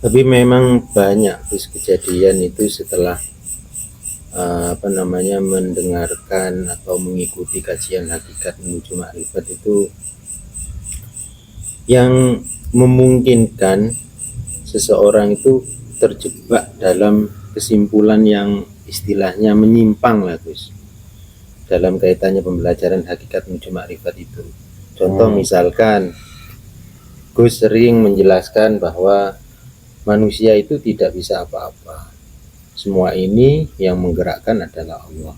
Tapi memang banyak terus kejadian itu setelah mendengarkan atau mengikuti kajian hakikat menuju makrifat itu yang memungkinkan seseorang itu terjebak dalam kesimpulan yang istilahnya menyimpang lah Gus, dalam kaitannya pembelajaran hakikat menuju makrifat itu. Contoh misalkan Gus sering menjelaskan bahwa manusia itu tidak bisa apa-apa. Semua ini yang menggerakkan adalah Allah.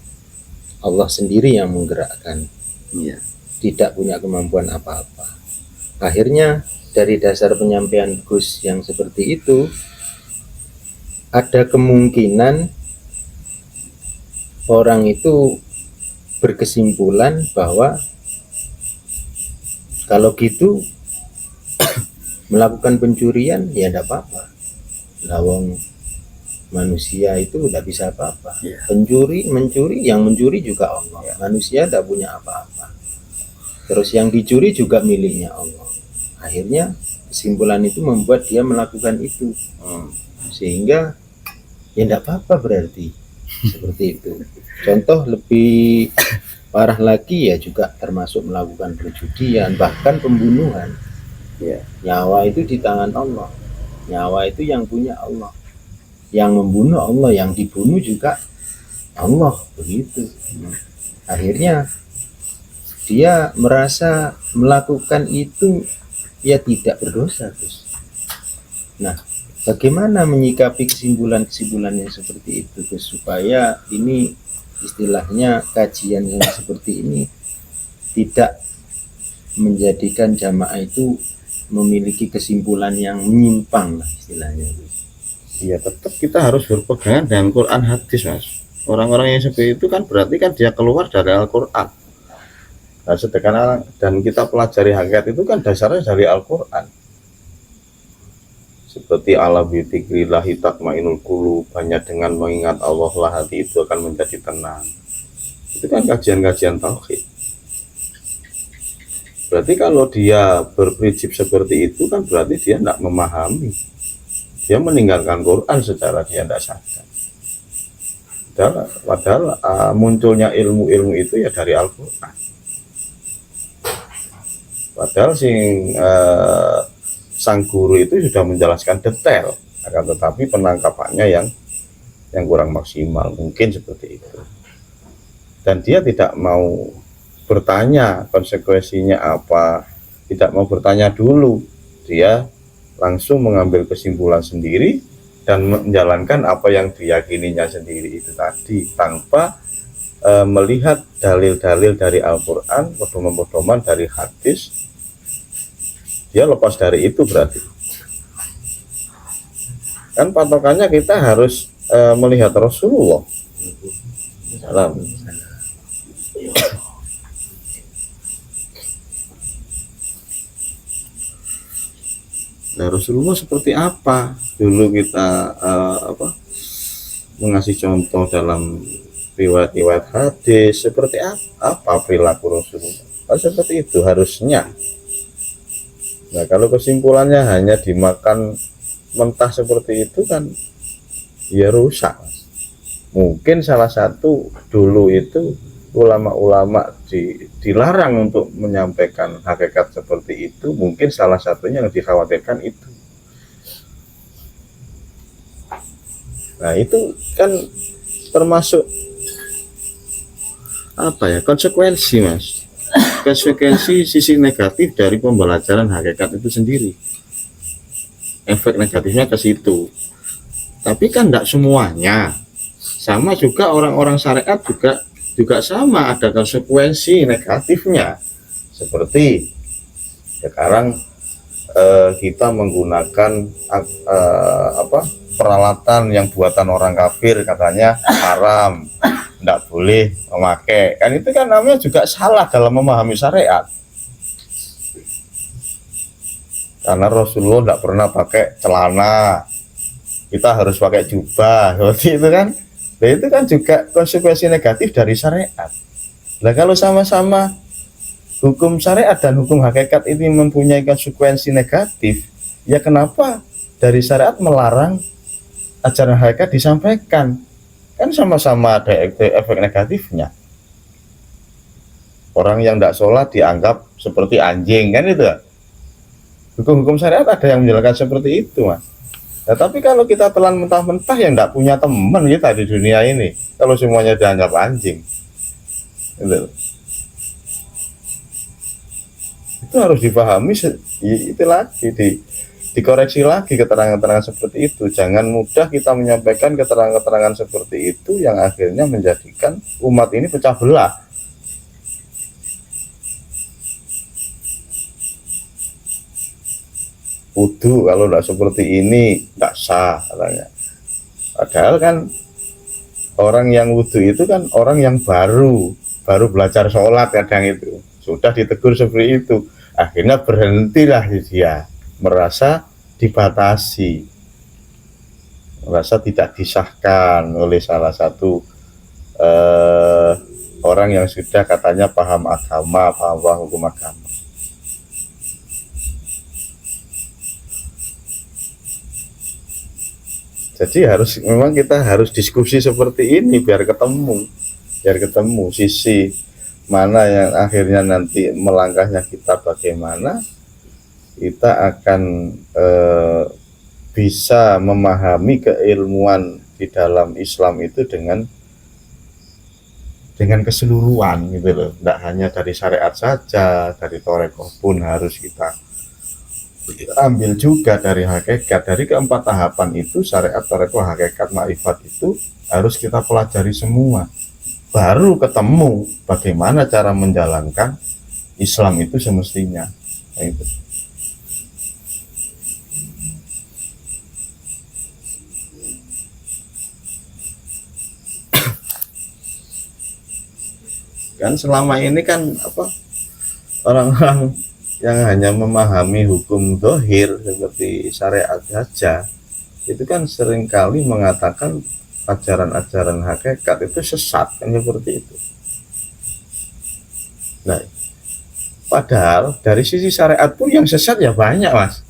Allah sendiri yang menggerakkan. Iya. Tidak punya kemampuan apa-apa. Akhirnya dari dasar penyampaian Gus yang seperti itu, ada kemungkinan orang itu berkesimpulan bahwa kalau gitu melakukan pencurian ya tidak apa-apa. Lawang manusia itu tidak bisa apa-apa. Mencuri, yang mencuri juga Allah. Manusia tidak punya apa-apa. Terus yang dicuri juga miliknya Allah. Akhirnya kesimpulan itu membuat dia melakukan itu. Sehingga ya tidak apa-apa berarti. Seperti itu. Contoh lebih parah lagi ya juga termasuk melakukan perjudian, bahkan pembunuhan. Nyawa itu di tangan Allah. Nyawa itu yang punya Allah. Yang membunuh Allah, yang dibunuh juga Allah, begitu. Akhirnya dia merasa melakukan itu ya tidak berdosa, Gus. Nah, bagaimana menyikapi kesimpulan-kesimpulan yang seperti itu, Gus, supaya ini istilahnya kajian yang seperti ini tidak menjadikan jamaah itu memiliki kesimpulan yang menyimpang lah istilahnya, Gus. Iya, tetap kita harus berpegangan dengan Quran hadis, Mas. Orang-orang yang seperti itu kan berarti kan dia keluar dari Al-Quran. Nah, sedangkan dan kita pelajari hakikat itu kan dasarnya dari Al-Quran. Seperti ala bidzikrillahi tatmainul qulub, banyak dengan mengingat Allah lah hati itu akan menjadi tenang. Itu kan kajian-kajian tauhid. Berarti kalau dia berprinsip seperti itu kan berarti dia tidak memahami. Dia meninggalkan Quran secara dia tidak sadar. Padahal munculnya ilmu-ilmu itu ya dari Al-Quran. Padahal sang guru itu sudah menjelaskan detail, akan tetapi penangkapannya yang kurang maksimal, mungkin seperti itu. Dan dia tidak mau bertanya konsekuensinya apa, tidak mau bertanya dulu. Dia langsung mengambil kesimpulan sendiri dan menjalankan apa yang diyakininya sendiri itu tadi, tanpa melihat dalil-dalil dari Al-Quran, pedoman-pedoman dari hadis. Dia lepas dari itu berarti. Kan patokannya kita harus melihat Rasulullah. Salam. Nah, Rasulullah seperti apa? Dulu kita mengasih contoh dalam riwayat-riwayat hadis, seperti apa perilaku Rasulullah. Seperti itu harusnya. Nah, kalau kesimpulannya hanya dimakan mentah seperti itu kan ya rusak. Mungkin salah satu dulu itu ulama-ulama dilarang untuk menyampaikan hakikat seperti itu, mungkin salah satunya yang dikhawatirkan itu. Nah, itu kan termasuk konsekuensi, Mas. Konsekuensi sisi negatif dari pembelajaran hakikat itu sendiri. Efek negatifnya ke situ. Tapi kan tidak semuanya. Sama juga orang-orang syariat juga sama, ada konsekuensi negatifnya. Seperti sekarang kita menggunakan peralatan yang buatan orang kafir, katanya haram, tidak boleh memakai. Kan itu kan namanya juga salah dalam memahami syariat. Karena Rasulullah tidak pernah pakai celana, kita harus pakai jubah, seperti itu kan. Nah, itu kan juga konsekuensi negatif dari syariat. Nah, kalau sama-sama hukum syariat dan hukum hakikat ini mempunyai konsekuensi negatif, ya kenapa dari syariat melarang ajaran hakikat disampaikan? Kan sama-sama ada efek negatifnya. Orang yang tidak sholat dianggap seperti anjing, kan itu. Hukum-hukum syariat ada yang menjelaskan seperti itu, Mas. Nah, tapi kalau kita telan mentah-mentah yang tidak punya teman kita di dunia ini, kalau semuanya dianggap anjing, itu harus dipahami. Itu lagi dikoreksi lagi keterangan-keterangan seperti itu. Jangan mudah kita menyampaikan keterangan-keterangan seperti itu yang akhirnya menjadikan umat ini pecah belah. Wudu kalau tidak seperti ini tidak sah katanya. Padahal kan orang yang wudu itu kan orang yang baru belajar sholat, kadang itu sudah ditegur seperti itu, akhirnya berhentilah dia, merasa dibatasi, merasa tidak disahkan oleh salah satu orang yang sudah katanya paham agama, paham hukum agama. Jadi memang kita harus diskusi seperti ini biar ketemu sisi mana yang akhirnya nanti melangkahnya kita bagaimana kita akan bisa memahami keilmuan di dalam Islam itu dengan keseluruhan gitu loh. Tidak hanya dari syariat saja, dari torekoh pun harus kita ambil juga dari hakikat. Dari keempat tahapan itu, syariat, torekoh, hakikat, ma'rifat itu harus kita pelajari semua. Baru ketemu bagaimana cara menjalankan Islam itu semestinya. Nah, itu. Kan selama ini kan orang-orang yang hanya memahami hukum zahir seperti syariat saja, itu kan seringkali mengatakan ajaran-ajaran hakikat itu sesat, kan seperti itu. Nah, padahal dari sisi syariat pun yang sesat ya banyak, Mas.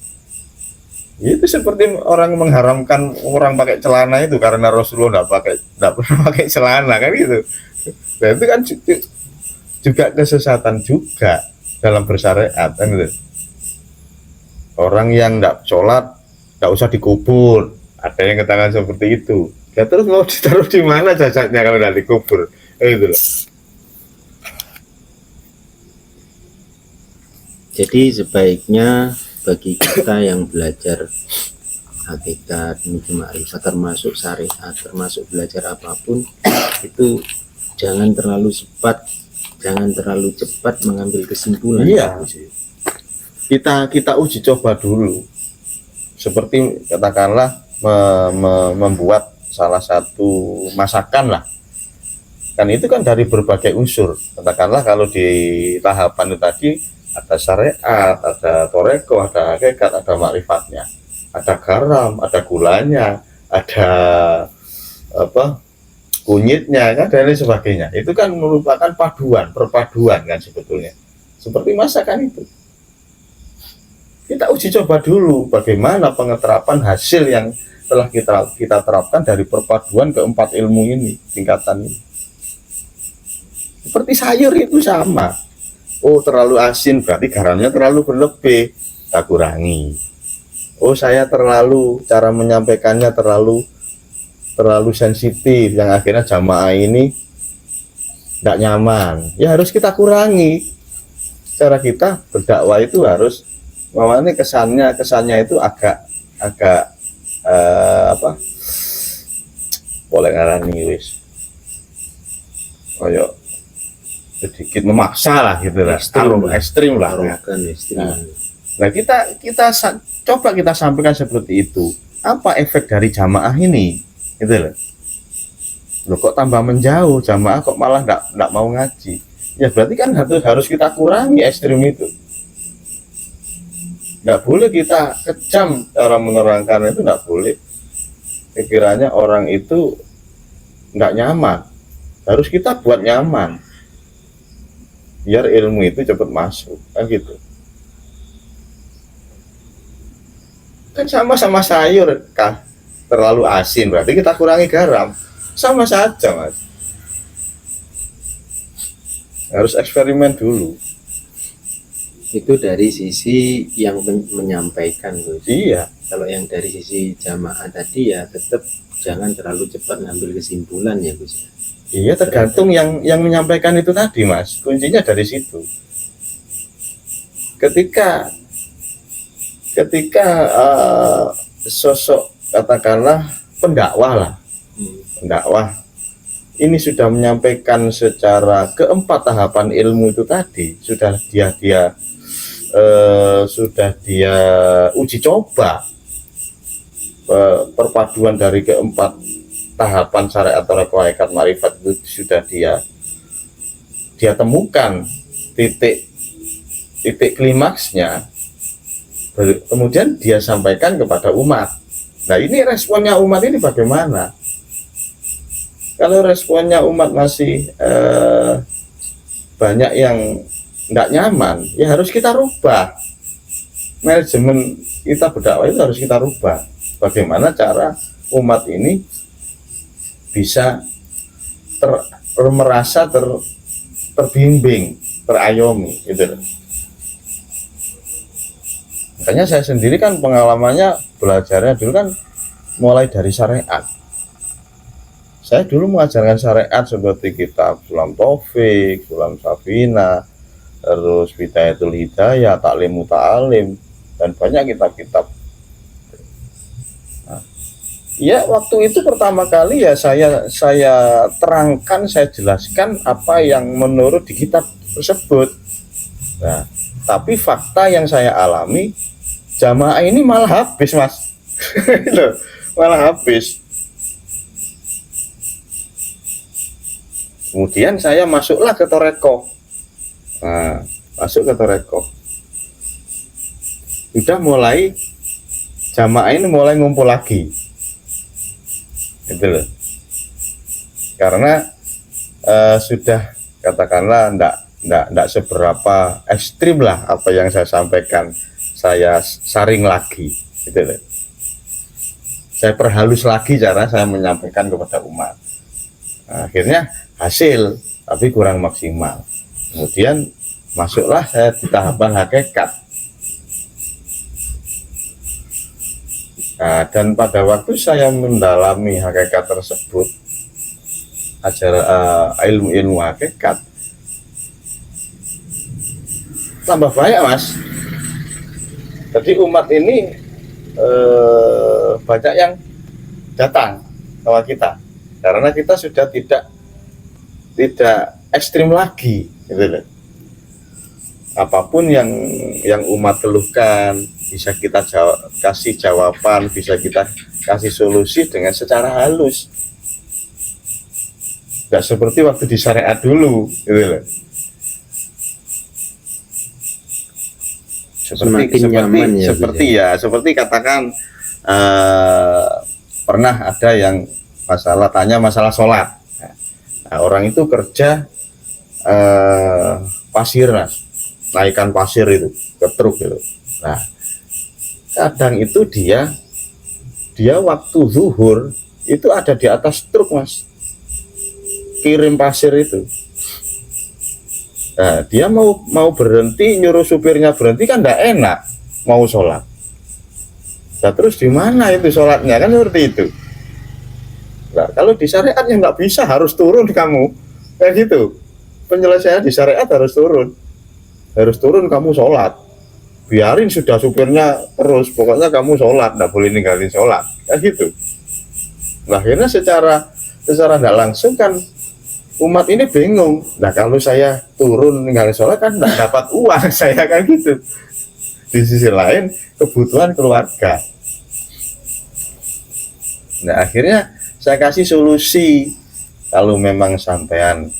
Itu seperti orang mengharamkan orang pakai celana itu karena Rasulullah tidak pernah pakai celana, kan gitu. Nah, itu kan juga kesesatan juga dalam bersyariat, kan gitu. Orang yang tidak sholat tidak usah dikubur, ada yang katakan seperti itu. Ya terus mau ditaruh di mana jasadnya kalau tidak dikubur? Gitu loh. Jadi sebaiknya bagi kita yang belajar hakikat, ma'rifat, termasuk syariat, termasuk belajar apapun, itu jangan terlalu cepat mengambil kesimpulan. Iya. Kita uji coba dulu. Seperti katakanlah membuat salah satu masakan lah. Kan itu kan dari berbagai unsur. Katakanlah kalau di tahapan itu tadi ada syariat, ada toreko, ada hakikat, ada makrifatnya, ada garam, ada gulanya, ada kunyitnya, kan, dan lain sebagainya. Itu kan merupakan perpaduan kan sebetulnya. Seperti masakan itu. Kita uji coba dulu bagaimana pengeterapan hasil yang telah kita terapkan dari perpaduan keempat ilmu ini, tingkatan ini. Seperti sayur itu sama. Oh, terlalu asin berarti garamnya terlalu berlebih, kita kurangi. Oh, saya cara menyampaikannya terlalu sensitif yang akhirnya jamaah ini tidak nyaman. Ya harus kita kurangi. Cara kita berdakwah itu harus kesannya itu agak boleh ngarani wis. Koyo sedikit memaksa lah gitu lah, ekstrim lah. Nah, kita coba kita sampaikan seperti itu. Apa efek dari jamaah ini? Gitu loh. Loh, kok tambah menjauh jamaah, kok malah enggak mau ngaji? Ya berarti kan harus kita kurangi ekstrim itu. Enggak boleh kita kejam cara menerangkan itu, enggak boleh. Pikirannya orang itu enggak nyaman. Harus kita buat nyaman. Biar ilmu itu cepat masuk, kan gitu. Kan sama-sama sayur, kah terlalu asin berarti kita kurangi garam, sama saja mas. Harus eksperimen dulu. Itu dari sisi yang menyampaikan, Gus. Iya. Kalau yang dari sisi jamaah tadi ya tetap jangan terlalu cepat ngambil kesimpulan ya, Gus. Iya, tergantung yang menyampaikan itu tadi mas, kuncinya dari situ. Ketika sosok katakanlah pendakwah ini sudah menyampaikan secara keempat tahapan ilmu itu tadi, sudah dia uji coba perpaduan dari keempat tahapan syariat atau hakikat marifat itu sudah dia temukan titik klimaksnya, kemudian dia sampaikan kepada umat. Nah ini responnya umat ini bagaimana? Kalau responnya umat masih banyak yang nggak nyaman, ya harus kita rubah. Manajemen kita berdakwah itu harus kita rubah. Bagaimana cara umat ini bisa merasa terbimbing, terayomi, gitu. Makanya saya sendiri kan pengalamannya belajarnya dulu kan mulai dari syariat. Saya dulu mengajarkan syariat seperti kitab Sulam Taufik, Sulam Safina, terus Bidayatul Hidayah, Ta'lim Muta'alim, dan banyak kitab-kitab. Nah, ya waktu itu pertama kali ya saya terangkan, saya jelaskan apa yang menurut di kitab tersebut. Nah, tapi fakta yang saya alami, jamaah ini malah habis mas. Malah habis. Kemudian saya masuklah ke Toreko. Nah, masuk ke Toreko. Sudah mulai jamaah ini mulai ngumpul lagi. Gitu loh. Karena sudah katakanlah enggak seberapa ekstrim lah apa yang saya sampaikan, saya saring lagi, gitu loh. Saya perhalus lagi cara saya menyampaikan kepada umat. Nah, akhirnya hasil, tapi kurang maksimal. Kemudian masuklah saya di tahapan hakikat. Nah, dan pada waktu saya mendalami hakikat tersebut, ilmu hakikat, tambah banyak mas. Jadi umat ini banyak yang datang sama kita karena kita sudah tidak ekstrim lagi, gitu loh. Apapun yang umat keluhkan bisa kita kasih jawaban, bisa kita kasih solusi dengan secara halus. Nggak seperti waktu di syariat dulu, gitu loh. Seperti katakan pernah ada yang tanya masalah sholat. Nah, orang itu kerja pasir, naikkan pasir itu ke truk gitu. Nah, kadang itu dia waktu zuhur itu ada di atas truk mas, kirim pasir itu. Nah, dia mau berhenti, nyuruh supirnya berhenti kan enggak enak, mau sholat. Nah, terus di mana itu sholatnya, kan seperti itu. Nah, kalau di syariat yang nggak bisa, harus turun kamu, kayak gitu. Penyelesaian di syariat harus turun kamu sholat. Biarin sudah supirnya terus, pokoknya kamu sholat, nggak boleh ninggalin sholat, kayak gitu. Nah, akhirnya secara nggak langsung kan umat ini bingung. Nah, kalau saya turun ninggalin sholat kan nggak dapat uang, saya kan gitu. Di sisi lain kebutuhan keluarga. Nah, akhirnya saya kasih solusi. Kalau memang sampean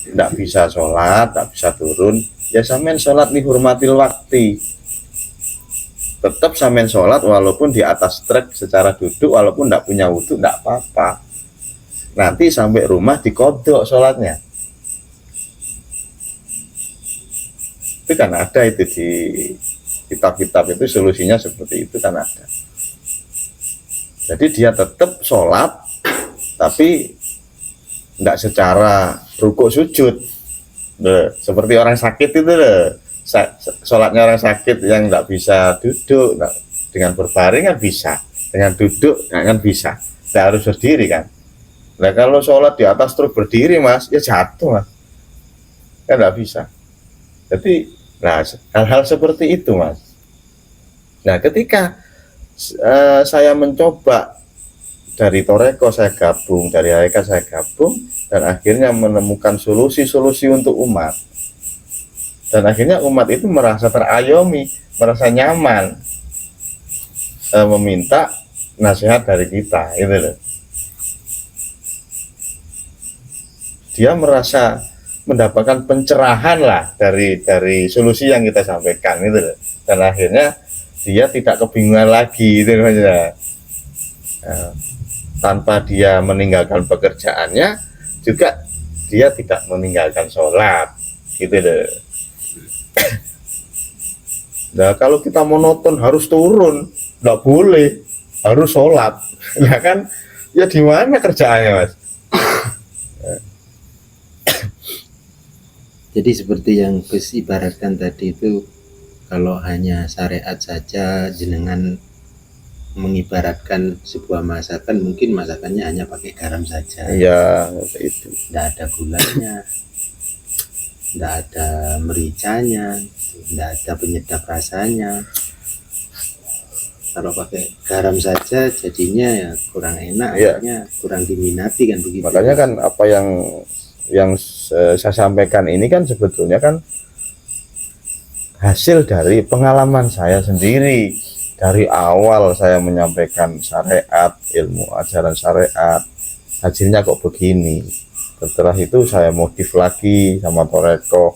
tidak bisa sholat, tidak bisa turun, ya sampean sholat dihormatil waktu. Tetap sampean sholat walaupun di atas truk secara duduk, walaupun tidak punya wudhu, tidak apa-apa. Nanti sampai rumah dikodok sholatnya. Itu kan ada itu di kitab-kitab itu, solusinya seperti itu kan ada. Jadi dia tetap sholat, tapi tidak secara rukuk sujud. Seperti orang sakit itu loh. Sholatnya orang sakit yang tidak bisa duduk, dengan berbaring kan bisa, dengan duduk kan bisa, tidak harus berdiri kan. Nah kalau sholat di atas truk berdiri mas, ya jatuh mas, kan tidak bisa. Jadi nah hal-hal seperti itu mas. Nah ketika saya mencoba dari Toreko saya gabung, dari Haika saya gabung, dan akhirnya menemukan solusi-solusi untuk umat. Dan akhirnya umat itu merasa terayomi, merasa nyaman, meminta nasihat dari kita, gitu loh. Dia merasa mendapatkan pencerahan lah dari solusi yang kita sampaikan, gitu loh. Dan akhirnya dia tidak kebingungan lagi, gitu loh. Tanpa dia meninggalkan pekerjaannya, juga dia tidak meninggalkan sholat, gitu loh. Nah kalau kita monoton harus turun, nggak boleh, harus sholat. Nah kan, ya di mana kerjaannya mas? Jadi seperti yang Gus ibaratkan tadi itu, kalau hanya syariat saja, jenengan mengibaratkan sebuah masakan, mungkin masakannya hanya pakai garam saja. Iya, itu. Tidak ada gulanya, tidak ada mericanya, tidak ada penyedap rasanya. Kalau pakai garam saja jadinya ya kurang enak, akhirnya kurang diminati kan begitu. Makanya kan apa yang saya sampaikan ini kan sebetulnya kan hasil dari pengalaman saya sendiri. Dari awal saya menyampaikan syariat, ilmu ajaran syariat, hasilnya kok begini. Setelah itu saya modif lagi sama Toreko,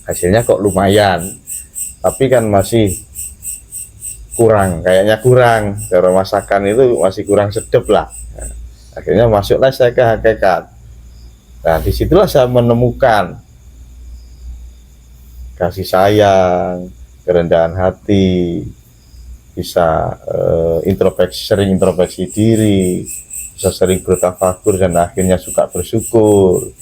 hasilnya kok lumayan, tapi kan masih kurang, kayaknya kurang. Cara masakan itu masih kurang sedap lah. Nah, akhirnya masuklah saya ke hakikat. Nah disitulah saya menemukan kasih sayang, kerendahan hati, bisa sering introspeksi diri, bisa sering bertafakur dan akhirnya suka bersyukur.